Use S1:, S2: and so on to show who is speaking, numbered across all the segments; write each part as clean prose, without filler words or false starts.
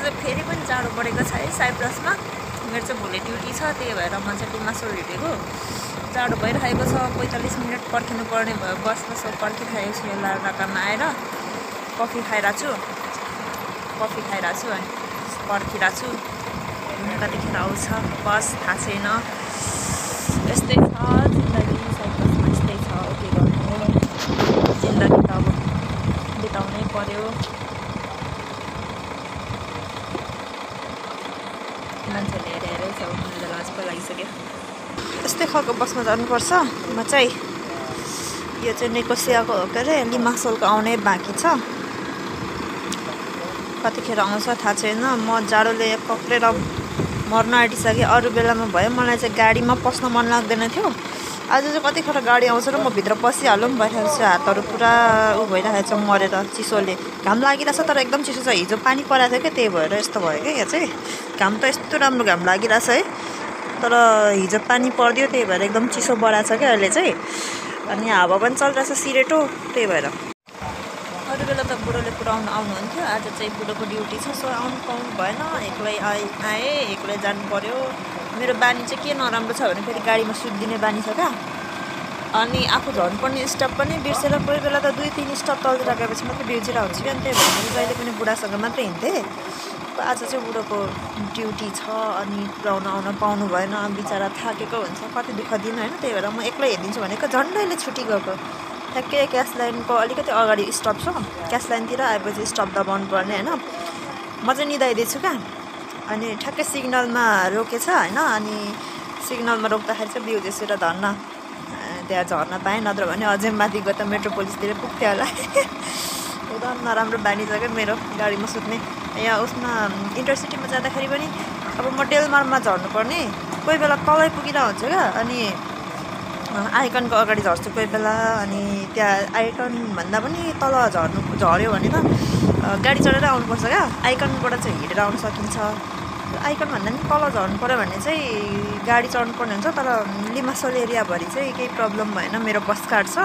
S1: चाहिँ फेरि पनि जाडो बढेको छ है साइप्रसमा। मेरो चाहिँ भोलि ड्युटी छ, त्यही भएर म चाहिँ लिमासोल हिँडेको। जाडो भइरहेको छ, 45 मिनट पर्खिनु पर्ने भयो बसमा। सो पर्खिरहेको छु, यो लार्नाकामा आएर कफी खाइरहेको छु अनि पर्खिरहेको छु। कतिखेर आउँछ बस थाहा छैन। यस्तै छ जिन्दगी, साइप्रसमा यस्तै छ। के गर्नु, जिन्दगी त अब बिताउनै पर्यो। मान्छेले हेरेरै छ, मलाई त लाज पो लागिसक्यो। यस्तै खालको बसमा जानुपर्छ। म चाहिँ यो चाहिँ निकोसियाको हो के अरे, लिमासोलको आउनै बाँकी छ। कतिखेर आउँछ थाहा छैन। म जाडोले कक्रेर मर्न आँटिसकेँ। अरू बेलामा भयो मलाई चाहिँ गाडीमा पस्न मन लाग्दैन थियो। आज चाहिँ कतिखेर गाडी आउँछ र म भित्र पसिहालौँ भइरहेको छु। हातहरू पुरा भइरहेको छ मरेर चिसोले। घाम लागिरहेछ तर एकदम चिसो छ। हिजो पानी परेको थियो क्या, त्यही भएर यस्तो भयो क्या। यहाँ चाहिँ घाम त यस्तो राम्रो घाम लागिरहेछ है, तर हिजो पानी परिदियो त्यही भएर एकदम चिसो बढाएको छ क्या अहिले चाहिँ। अनि हावा पनि चलिरहेछ सिरेटो, त्यही भएर। अरू बेला त बुढोले पुऱ्याउनु आउनुहुन्थ्यो, आज चाहिँ बुढोको ड्युटी छ। सो आउनु पाउनु भएन, एक्लै आएँ, एक्लै जानु पर्यो। मेरो बानी चाहिँ के नराम्रो छ भने फेरि गाडीमा सुत्दिने बानी छ क्या। अनि आफू झर्नुपर्ने स्टप पनि बिर्सेर कोही बेला त 2-3 स्टप तल्तिर गएपछि मात्रै बिर्सिरहेको हुन्छु क्या। त्यही भएर मैले जहिले पनि बुढासँग मात्रै हिँड्थेँ। आज चाहिँ बुढोको ड्युटी छ अनि पुऱ्याउन आउन पाउनु भएन। बिचरा थाकेको हुन्छ, कति दुःख दिनु होइन। त्यही भएर म एक्लै हिँडिदिन्छु भनेको झन्डैले छुट्टी गएको। ठ्याक्कै क्यास लाइनको अलिकति अगाडि स्टप छ, क्यास लाइनतिर आएपछि स्टप दबाउनु पर्ने होइन। म चाहिँ निदाइदिन्छु क्या। अनि ठ्याक्कै सिग्नलमा रोकेछ होइन। अनि सिग्नलमा रोक्दाखेरि चाहिँ बिउ देशेर धन्न त्यहाँ झर्न पाएँ, नत्र भने अझै माथि गयो त मेट्रोपोलिसतिर पुग्थ्यो होला। एकदम नराम्रो बानी छ क्या मेरो गाडीमा सुत्ने। यहाँ उसमा इन्टरसिटीमा जाँदाखेरि पनि अब म डेलमारमा झर्नुपर्ने, कोही बेला तलै पुगिरहेको हुन्छ क्या। अनि आइकनको अगाडि झर्छु कोही बेला। अनि त्यहाँ आइकनभन्दा पनि तल झऱ्यो भने त गाडी चढेर आउनुपर्छ क्या। आइकनबाट चाहिँ हिँडेर आउनु सकिन्छ। आइकनभन्दा पनि तल झर्नु पऱ्यो भने चाहिँ गाडी चढ्नुपर्ने हुन्छ। तर लिमासोल एरियाभरि चाहिँ केही प्रब्लम भएन, मेरो बस कार्ड छ,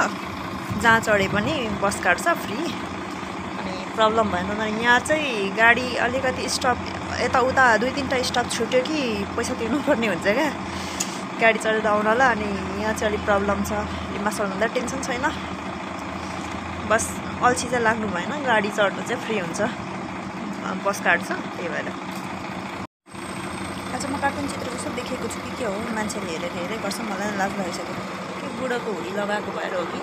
S1: जहाँ चढे पनि बस कार्ड छ फ्री, अनि प्रब्लम भएन। तर यहाँ चाहिँ गाडी अलिकति स्टप यताउता 2-3टा स्टप छुट्यो कि पैसा तिर्नुपर्ने हुन्छ क्या गाडी चढेर आउनलाई। अनि यहाँ चाहिँ अलिक प्रब्लम छ। लिमासोलभन्दा टेन्सन छैन, बस अल्छी चाहिँ लाग्नु भएन। गाडी चढ्नु चाहिँ फ्री हुन्छ, बस कार्ड छ, त्यही भएर। आज म कार्टुन चित्र जस्तो देखेको छु कि के हो, मान्छेले हेरेरै गर्छ। मलाई लाज लागिसक्यो कि बुढोको हुडी लगाएको भएर हो कि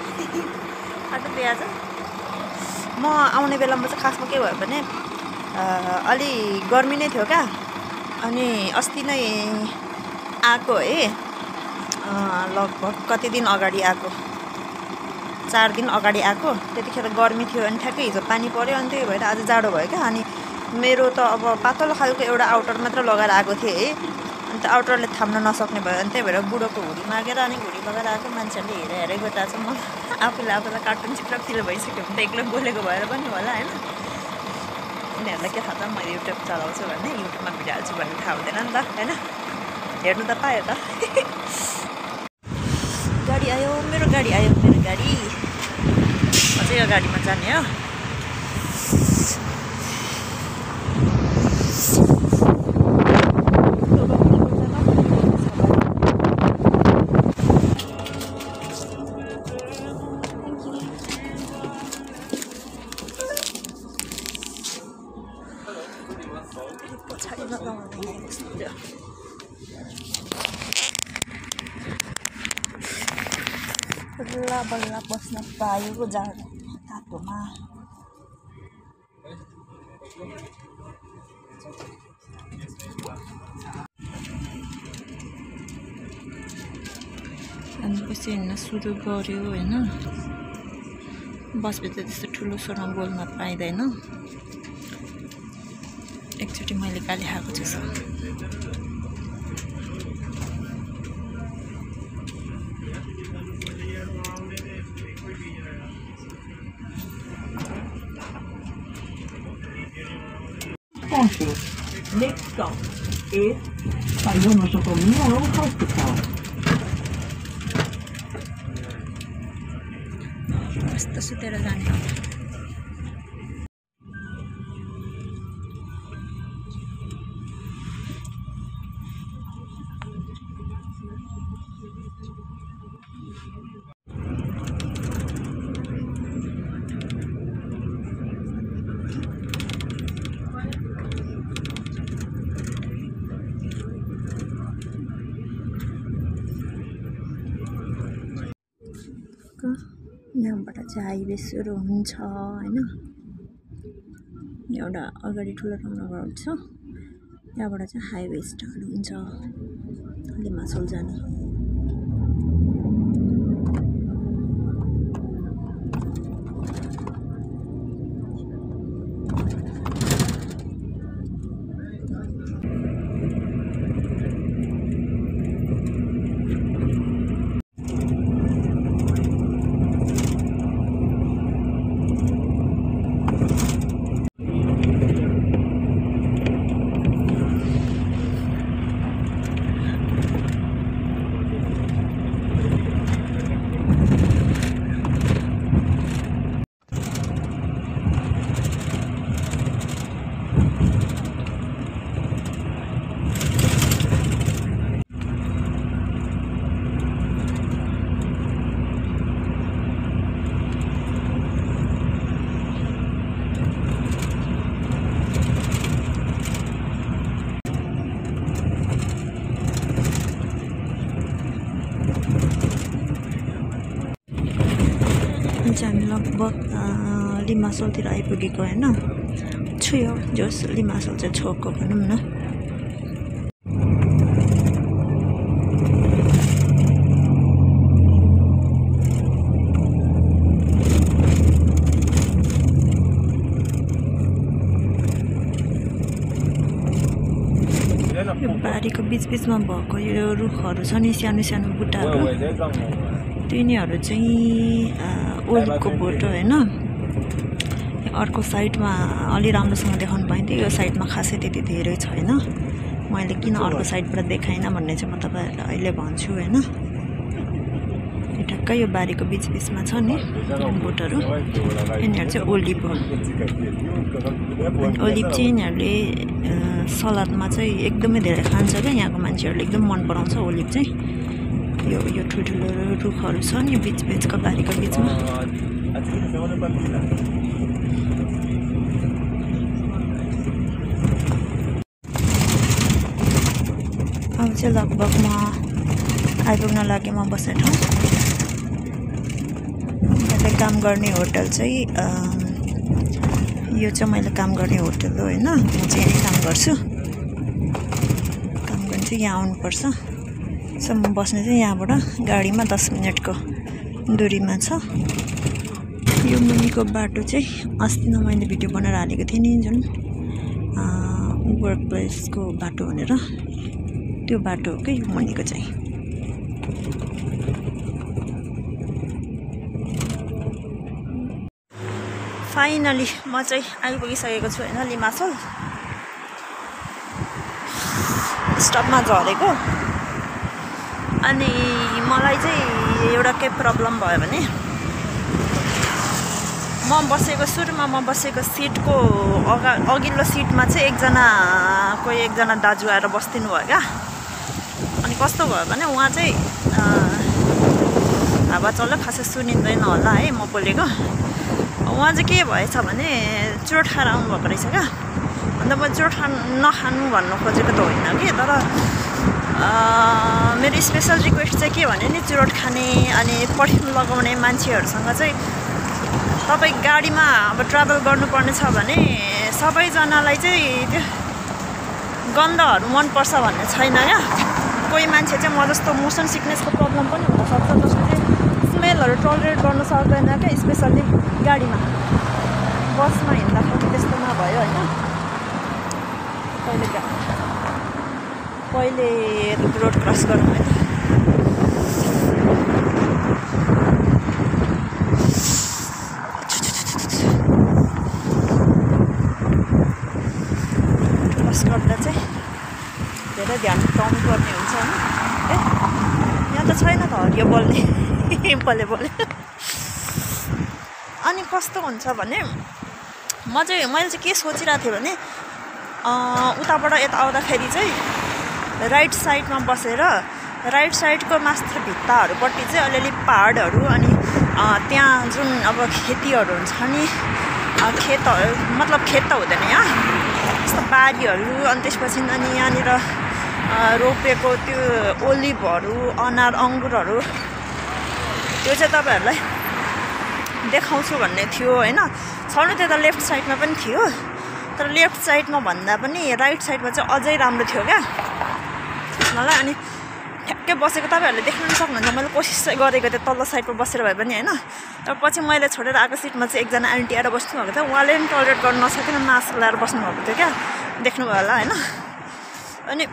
S1: कार्टुन पे। आज म आउने बेलामा चाहिँ खासमा के भयो भने अलि गर्मी नै थियो क्या। अनि अस्ति नै आएको है, लगभग कति दिन अगाडि आएको, 4 दिन अगाडि आएको। त्यतिखेर गर्मी थियो अनि ठ्याक्कै हिजो पानी पऱ्यो, अनि त्यही भएर आज जाडो भयो क्या। अनि मेरो त अब पातलो खालको एउटा आउटर मात्र लगाएर आएको थिएँ है, अन्त आउटरले थाम्न नसक्ने भयो। अनि त्यही भएर बुढोको हुडी मागेर अनि हुडी लगाएर आएको। मान्छेहरूले हेरेरै गइरहेको छ। म आफूलाई कार्टुन चित्र फिल भइसक्यो भने त एक्लै बोलेको भएर पनि होला होइन। यिनीहरूलाई के थाहा त मैले युट्युब चलाउँछु भन्ने, युट्युबमा भिडियो हाल्छु भन्ने थाहा हुँदैन नि त होइन। हेर्नु त पायो त। गाडी आयो, मेरो गाडी आयो, मेरो गाडी। म चाहिँ यो गाडीमा जाने हो। पछाडि नलाउने बल्ल बल्ल बस्न पाएको जाडो तातोमा। अनि पछि हिँड्न सुरु गऱ्यो होइन। बसभित्र त्यस्तो ठुलो स्वरमा बोल्न पाइँदैन। एकचोटि मैले गाली खाएको छु।
S2: Next stop is Sayonosoko Memorial Hospital.
S1: कस्तो सुतेर जाने यहाँबाट चाहिँ हाइवे सुरु हुन्छ हैन। एउटा अगाडि ठुलो राउन्ड छ, यहाँबाट चाहिँ हाइवे स्टार्ट हुन्छ लिमासोल जाने। हामी लगभग लिमासोलतिर आइपुगेको हैन। छुयो जस लिमासोल चाहिँ छोको भनौँ न। यो बारीको बीचमा भएको यो रुखहरू छ नि, सानो सानो बुट्टाहरू, तिनीहरू चाहिँ ओलिभको बोट होइन। अर्को साइडमा अलि राम्रोसँग देखाउनु पाइन्थ्यो, यो साइडमा खासै त्यति धेरै छैन। मैले किन अर्को साइडबाट देखाइनँ भन्ने चाहिँ म तपाईँहरूलाई अहिले भन्छु होइन। ठ्याक्कै यो बारीको बीचमा छ नि बोटहरू, यिनीहरू चाहिँ ओलिभ हो। ओलिभ चाहिँ यिनीहरूले सलादमा चाहिँ एकदमै धेरै खान्छ क्या, यहाँको मान्छेहरूले एकदम मन पराउँछ ओलिभ चाहिँ। यो ठुल्ठुलो रुखहरू छ नि बीचको बारीको बीचमा। अब चाहिँ लगभग म आइपुग्न लागेँ म बस्ने ठाउँ। मैले काम गर्ने होटल चाहिँ यो चाहिँ मैले काम गर्ने होटल हो होइन। म चाहिँ यहीँ काम गर्छु, काम गर्नु चाहिँ यहाँ आउनुपर्छ। सो म बस्ने चाहिँ यहाँबाट गाडीमा 10 मिनटको दूरीमा छ। यो मुनिको बाटो चाहिँ अस्ति नै मैले भिडियो बनाएर हालेको थिएँ नि, जुन वर्क प्लेसको बाटो भनेर, त्यो बाटो हो कि यो मुनिको चाहिँ। फाइनली म चाहिँ आइपुगिसकेको छु होइन लिमासोल। स्टपमा झरेको, अनि मलाई चाहिँ एउटा के प्रब्लम भयो भने सुरुमा म बसेको सिटको अघिल्लो सिटमा चाहिँ एकजना दाजु आएर बस्दिनु भयो क्या। अनि कस्तो भयो भने उहाँ चाहिँ हावा चल्यो खासै सुनिँदैन होला है म बोलेको। उहाँ चाहिँ के भएछ भने चुरोट खाएर आउनुभएको रहेछ क्या। अन्त म चुरोट नखानु भन्नु खोजेको त होइन कि, तर मेरो स्पेसल रिक्वेस्ट चाहिँ के भने नि चुरोट खाने अनि पर्फ्युम लगाउने मान्छेहरूसँग चाहिँ तपाईँ गाडीमा अब ट्राभल गर्नुपर्ने छ भने सबैजनालाई चाहिँ त्यो गन्धहरू मनपर्छ भन्ने छैन क्या। कोही मान्छे चाहिँ म जस्तो मोसन सिकनेसको प्रब्लम पनि हुनसक्छ, जसले चाहिँ स्मेलहरू टलरेट गर्नु सक्दैन क्या, स्पेसल्ली गाडीमा। बसमा हिँड्दाखेरि त्यस्तो नभयो होइन। पहिले रोड क्रस गरौँ है त। क्रस गर्दा चाहिँ धेरै ध्यान पाउनु पर्ने हुन्छ होइन। यहाँ त छैन त हरियो बोल्ने बोले। अनि कस्तो हुन्छ भने मैले चाहिँ के सोचिरहेको थिएँ भने उताबाट यता आउँदाखेरि चाहिँ राइट साइडमा बसेर राइट साइडको मात्र भित्ताहरूपट्टि चाहिँ अलिअलि पहाडहरू, अनि त्यहाँ जुन अब खेतीहरू हुन्छ नि, खेतहरू मतलब खेत त हुँदैन यहाँ, यस्तो बारीहरू, अनि त्यसपछि अनि यहाँनिर रोपेको त्यो ओलिभहरू, अनार, अङ्गुरहरू, त्यो चाहिँ तपाईँहरूलाई देखाउँछु भन्ने थियो होइन छनु त्यता लेफ्ट साइडमा पनि थियो तर लेफ्ट साइडमा भन्दा पनि राइट साइडमा चाहिँ अझै राम्रो थियो क्या मलाई अनि ठ्याक्कै बसेको तपाईँहरूले देख्न पनि सक्नुहुन्छ मैले कोसिस चाहिँ गरेको थिएँ तल्लो साइडमा बसेर भए पनि होइन तर पछि मैले छोडेर आएको सिटमा चाहिँ एकजना आन्टी आएर बस्नुभएको थियो उहाँले पनि टलरेट गर्न नसकेन मास्क लगाएर बस्नुभएको थियो क्या देख्नुभयो होला होइन अनि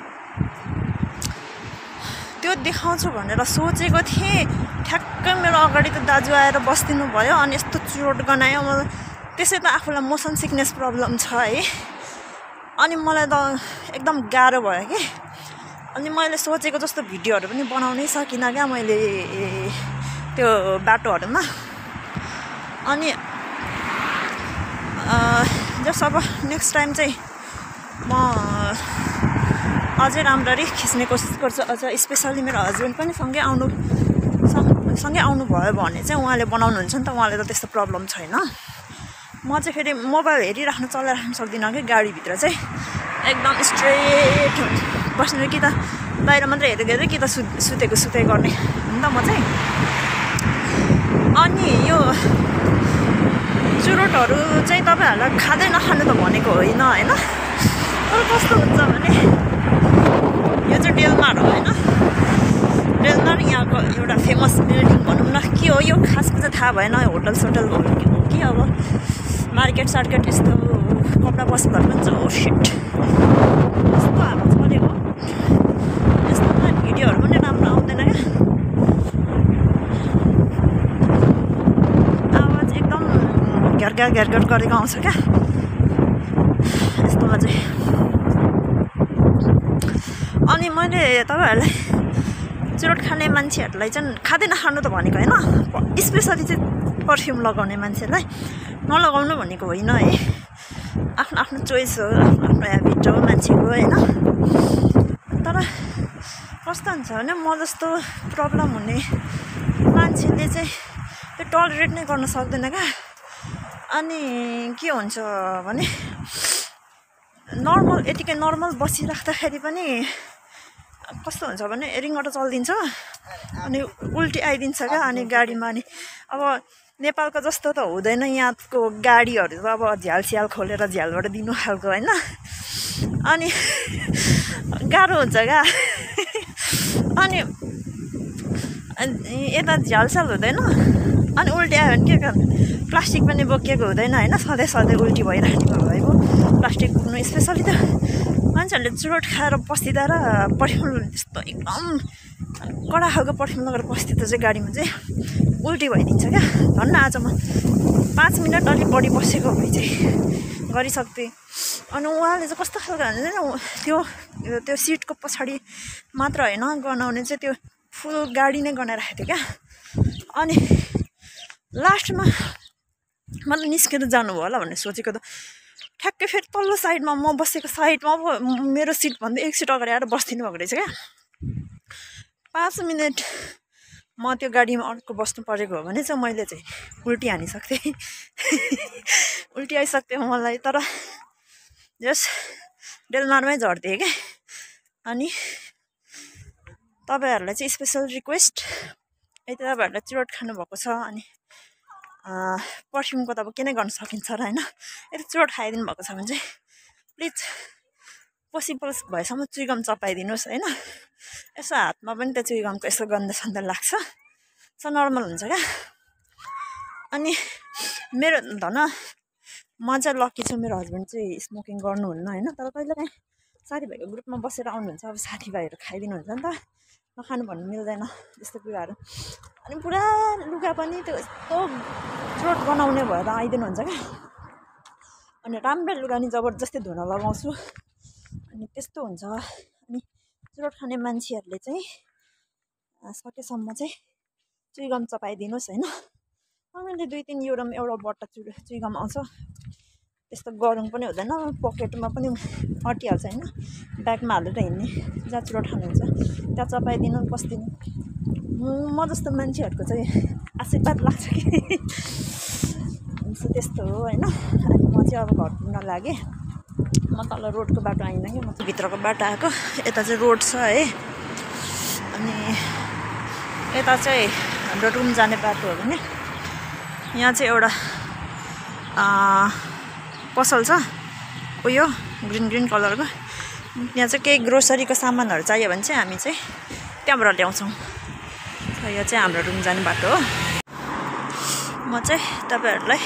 S1: त्यो देखाउँछु भनेर सोचेको थिएँ ठ्याक्कै मेरो अगाडि त दाजु आएर बस्दिनु भयो अनि यस्तो चोट गनायो मलाई त्यसै त आफूलाई मोसन सिकनेस प्रब्लम छ है अनि मलाई त एकदम गाह्रो भयो कि अनि मैले सोचेको जस्तो भिडियोहरू पनि बनाउनै सकिनँ क्या मैले त्यो बाटोहरूमा अनि जस अब नेक्स्ट टाइम चाहिँ म अझै राम्ररी खिच्ने कोसिस गर्छु अझ स्पेसल्ली मेरो हस्बेन्ड पनि सँगै आउनुभयो भने चाहिँ उहाँले बनाउनुहुन्छ नि त उहाँले त त्यस्तो प्रब्लम छैन म चाहिँ फेरि मोबाइल हेरिराख्नु चलाइराख्नु सक्दिनँ कि गाडीभित्र चाहिँ एकदम स्ट्रेट बस्नु कि त बाहिर मात्रै हेरेको कि त सुतेको गर्ने हो नि त म चाहिँ अनि यो चुरोटहरू चाहिँ तपाईँहरूलाई खाँदै नखानु त भनेको होइन होइन तर कस्तो हुन्छ भने यो चाहिँ डेलमार हो होइन डेलमार यहाँको एउटा फेमस बिल्डिङ भनौँ न के हो यो खासमा चाहिँ थाहा भएन होटल सोटल हो कि अब मार्केट सार्केट यस्तो कपडा पसलहरू पनि छ ओ सिट यस्तो हावा चलेको यस्तोमा भिडियोहरू पनि राम्रो आउँदैन क्या आवाज एकदम घ्यार गरेको आउँछ क्या यस्तोमा चाहिँ अनि मैले तपाईँहरूलाई चुरोट खाने मान्छेहरूलाई चाहिँ खाँदै नखानु त भनेको होइन स्पेसली चाहिँ पर्फ्युम लगाउने मान्छेलाई नलगाउनु भनेको होइन है आफ्नो आफ्नो चोइस हो आफ्नो ह्याबिट हो मान्छेको होइन तर कस्तो हुन्छ भने म जस्तो प्रब्लम हुने मान्छेले चाहिँ त्यो टलरेट नै गर्न सक्दैन क्या अनि के हुन्छ भने यतिकै नर्मल बसिराख्दाखेरि पनि कस्तो हुन्छ भने रिङ्गटो चलिदिन्छ अनि उल्टी आइदिन्छ क्या अनि गाडीमा अनि अब नेपालको जस्तो त हुँदैन यहाँको गाडीहरू त अब झ्याल खोलेर झ्यालबाट दिनु खालको होइन अनि गाह्रो हुन्छ क्या अनि यता झ्यालस्याल हुँदैन अनि उल्टी आयो भने के गर्नु प्लास्टिक पनि बोकिएको हुँदैन होइन सधैँ उल्टी भइराख्ने भएको प्लास्टिक बोक्नु स्पेसली त मान्छेहरूले चुरोट खाएर पस्दिँदा र पर्फ्युम त्यस्तो एकदम कडा खालको पर्फ्युम लगेर पस्दिँदा चाहिँ गाडीमा चाहिँ उल्टी भइदिन्छ क्या धन्न आज म 5 मिनट अलिक बढी बसेको भए चाहिँ गरिसक्थेँ अनि उहाँले चाहिँ कस्तो खालको भने त्यो सिटको पछाडि मात्र होइन गनाउने चाहिँ त्यो फुल गाडी नै गनाइराखेको थियो क्या अनि लास्टमा मतलब निस्केर जानुभयो होला भन्ने सोचेको त ठ्याक्कै फेरि तल्लो साइडमा म बसेको साइडमा अब मेरो सिटभन्दा एक सिट अगाडि आएर बस्दिनु भएको रहेछ क्या 5 मिनट म त्यो गाडीमा अर्को बस्नु परेको हो भने चाहिँ मैले चाहिँ उल्टी हानिसक्थेँ उल्टी आइसक्थ्यो मलाई तर जस डेलमारमै झर्दिएँ क्या अनि तपाईँहरूलाई चाहिँ स्पेसल रिक्वेस्ट यति तपाईँहरूलाई चुरोट खानुभएको छ अनि पर्फ्युमको त अब के नै गर्न सकिन्छ र होइन यदि चुरोट खाइदिनु भएको छ भने चाहिँ प्लिज पोसिबल भएसम्म चुइगम चपाइदिनुहोस् होइन यसो हातमा पनि त्यो चुइगमको यसो गन्ध सन्ध लाग्छ सो नर्मल हुन्छ क्या अनि मेरो धन म चाहिँ लकी छु मेरो हस्बेन्ड चाहिँ स्मोकिङ गर्नुहुन्न होइन तर कहिलेकाहीँ साथीभाइको ग्रुपमा बसेर आउनुहुन्छ अब साथीभाइहरू खाइदिनुहुन्छ नि त नखानु भन्नु मिल्दैन त्यस्तो कुराहरू अनि पुरा लुगा पनि त्यो यस्तो चुरोट बनाउने भएर आइदिनुहुन्छ क्या अनि राम्रो लुगा नि जबरजस्ती धुन लगाउँछु अनि त्यस्तो हुन्छ अनि चुरोट खाने मान्छेहरूले चाहिँ सकेसम्म चाहिँ चुइगम चपाइदिनुहोस् होइन मैले 2-3 युरोमा एउटा बट्टा चुइगम आउँछ त्यस्तो गरौँ पनि हुँदैन पकेटमा पनि अटिहाल्छ होइन ब्यागमा हालेर हिँड्ने जहाँ चुरोट खानुहुन्छ त्यहाँ चपाइदिनु बस्दिनु म जस्तो मान्छेहरूको चाहिँ आशीर्वाद लाग्छ कि त्यस्तो हो होइन अनि म चाहिँ अब घर पुग्न लागेँ म तल रोडको बाटो आइनँ कि म चाहिँ भित्रको बाटो आएको यता चाहिँ रोड छ है अनि यता चाहिँ हाम्रो रुम जाने बाटो हो भने यहाँ चाहिँ एउटा पसल छ उयो ग्रिन कलरको। यहाँ चाहिँ केही ग्रोसरीको सामानहरू चाहियो भने चाहिँ हामी चाहिँ त्यहाँबाट ल्याउँछौँ। यो चाहिँ हाम्रो रुम जाने बाटो हो। म चाहिँ तपाईँहरूलाई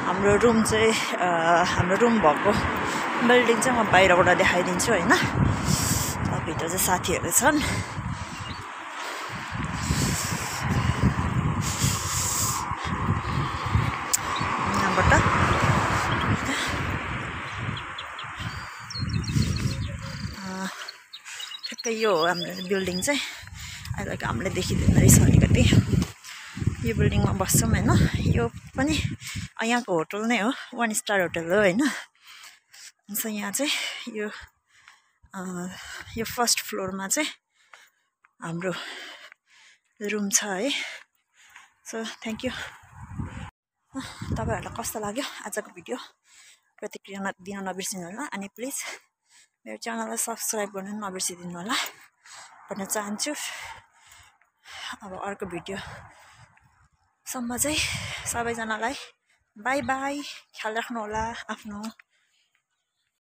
S1: हाम्रो रुम भएको बिल्डिङ चाहिँ म बाहिरबाट देखाइदिन्छु होइन। भित्र चाहिँ साथीहरू छन्। यहाँबाट ठ्याक्कै यो हो हाम्रो बिल्डिङ चाहिँ। अहिले हामीले देखिँदैन रहेछ अलिकति। यो बिल्डिङमा बस्छौँ होइन। यो पनि यहाँको होटल नै हो, 1 स्टार होटल हो होइन। सो यहाँ चाहिँ यो फर्स्ट फ्लोरमा चाहिँ हाम्रो रुम छ है। So thank you. तपाईँहरूलाई कस्तो लाग्यो आजको भिडियो प्रतिक्रिया दिन नबिर्सिनु होला। अनि प्लिज मेरो च्यानललाई सब्सक्राइब गर्नु नबिर्सिदिनु होला भन्न चाहन्छु। अब अर्को भिडियोसम्म चाहिँ सबैजनालाई बाई बाई। ख्याल राख्नु होला आफ्नो।